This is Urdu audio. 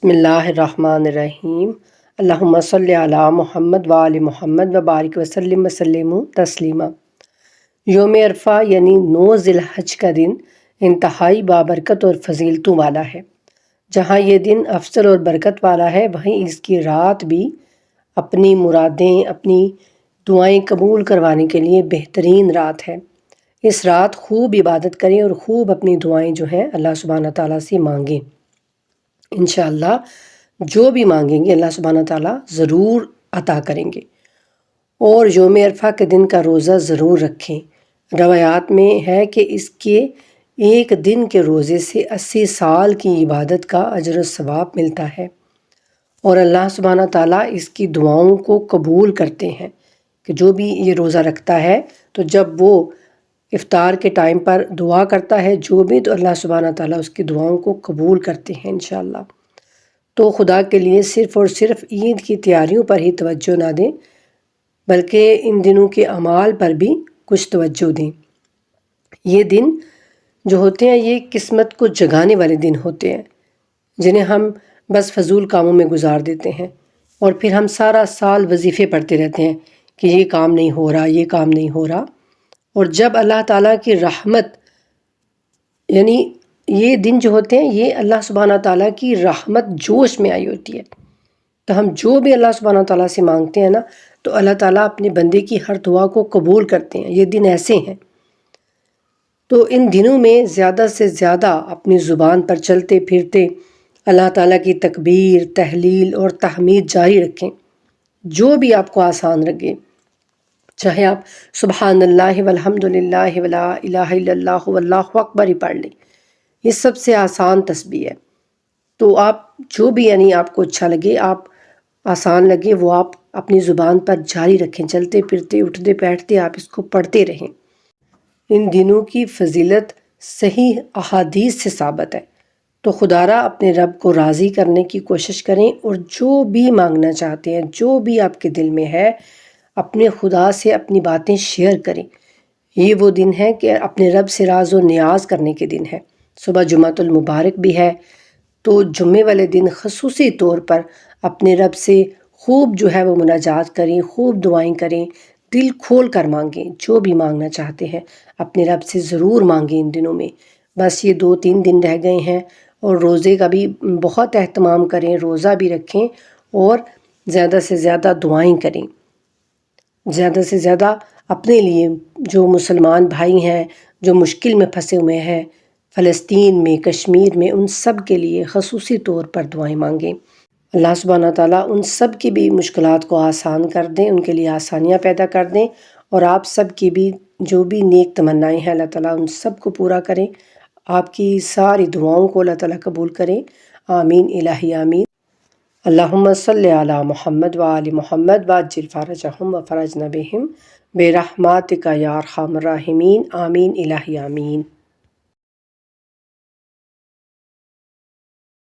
بسم اللہ الرحمن الرحیم۔ اللہم صلی علی محمد وآل محمد وبارک وسلم تسلیما۔ یوم عرفہ یعنی 9 ذی الحج کا دن انتہائی بابرکت اور فضیلتوں والا ہے۔ جہاں یہ دن افضل اور برکت والا ہے، وہیں اس کی رات بھی اپنی مرادیں، اپنی دعائیں قبول کروانے کے لیے بہترین رات ہے۔ اس رات خوب عبادت کریں اور خوب اپنی دعائیں جو ہیں اللہ سبحانہ تعالیٰ سے مانگیں۔ انشاءاللہ جو بھی مانگیں گے اللہ سبحانہ تعالیٰ ضرور عطا کریں گے۔ اور یوم عرفہ کے دن کا روزہ ضرور رکھیں۔ روایات میں ہے کہ اس کے ایک دن کے روزے سے 80 سال کی عبادت کا اجر و ثواب ملتا ہے، اور اللہ سبحانہ تعالیٰ اس کی دعاؤں کو قبول کرتے ہیں کہ جو بھی یہ روزہ رکھتا ہے تو جب وہ افطار کے ٹائم پر دعا کرتا ہے جو بھی، تو اللہ سبحانہ تعالیٰ اس کی دعاؤں کو قبول کرتے ہیں انشاءاللہ۔ تو خدا کے لیے صرف اور صرف عید کی تیاریوں پر ہی توجہ نہ دیں، بلکہ ان دنوں کے اعمال پر بھی کچھ توجہ دیں۔ یہ دن جو ہوتے ہیں یہ قسمت کو جگانے والے دن ہوتے ہیں، جنہیں ہم بس فضول کاموں میں گزار دیتے ہیں، اور پھر ہم سارا سال وظیفے پڑھتے رہتے ہیں کہ یہ کام نہیں ہو رہا، یہ کام نہیں ہو رہا۔ اور جب اللہ تعالیٰ کی رحمت، یعنی یہ دن جو ہوتے ہیں یہ اللہ سبحانہ تعالیٰ کی رحمت جوش میں آئی ہوتی ہے، تو ہم جو بھی اللہ سبحانہ تعالیٰ سے مانگتے ہیں نا، تو اللہ تعالیٰ اپنے بندے کی ہر دعا کو قبول کرتے ہیں۔ یہ دن ایسے ہیں، تو ان دنوں میں زیادہ سے زیادہ اپنی زبان پر چلتے پھرتے اللہ تعالیٰ کی تکبیر، تحلیل اور تحمید جاری رکھیں، جو بھی آپ کو آسان لگے۔ چاہے آپ سبحان اللہ والحمد للہ ولا الہ الا اللہ واللہ اکبر ہی پڑھ لیں، یہ سب سے آسان تسبیح ہے۔ تو آپ جو بھی یعنی آپ کو اچھا لگے، آپ آسان لگے، وہ آپ اپنی زبان پر جاری رکھیں، چلتے پھرتے اٹھتے بیٹھتے آپ اس کو پڑھتے رہیں۔ ان دنوں کی فضیلت صحیح احادیث سے ثابت ہے، تو خدا را اپنے رب کو راضی کرنے کی کوشش کریں، اور جو بھی مانگنا چاہتے ہیں، جو بھی آپ کے دل میں ہے، اپنے خدا سے اپنی باتیں شیئر کریں۔ یہ وہ دن ہے کہ اپنے رب سے راز و نیاز کرنے کے دن ہے۔ صبح جمعۃ المبارک بھی ہے، تو جمعے والے دن خصوصی طور پر اپنے رب سے خوب جو ہے وہ مناجات کریں، خوب دعائیں کریں، دل کھول کر مانگیں، جو بھی مانگنا چاہتے ہیں اپنے رب سے ضرور مانگیں ان دنوں میں۔ بس یہ 2-3 دن رہ گئے ہیں، اور روزے کا بھی بہت اہتمام کریں، روزہ بھی رکھیں، اور زیادہ سے زیادہ دعائیں کریں۔ زیادہ سے زیادہ اپنے لیے جو مسلمان بھائی ہیں جو مشکل میں پھنسے ہوئے ہیں، فلسطین میں، کشمیر میں، ان سب کے لیے خصوصی طور پر دعائیں مانگیں۔ اللہ سبحانہ تعالیٰ ان سب کی بھی مشکلات کو آسان کر دیں، ان کے لیے آسانیاں پیدا کر دیں، اور آپ سب کی بھی جو بھی نیک تمنائیں ہیں اللہ تعالیٰ ان سب کو پورا کریں۔ آپ کی ساری دعاؤں کو اللہ تعالیٰ قبول کریں، آمین الہی آمین۔ اللہم صلی علی محمد وآل محمد وعجل فرجہم وفرجنا بہم برحمتک یا ارحم الراحمین، آمین الہی آمین۔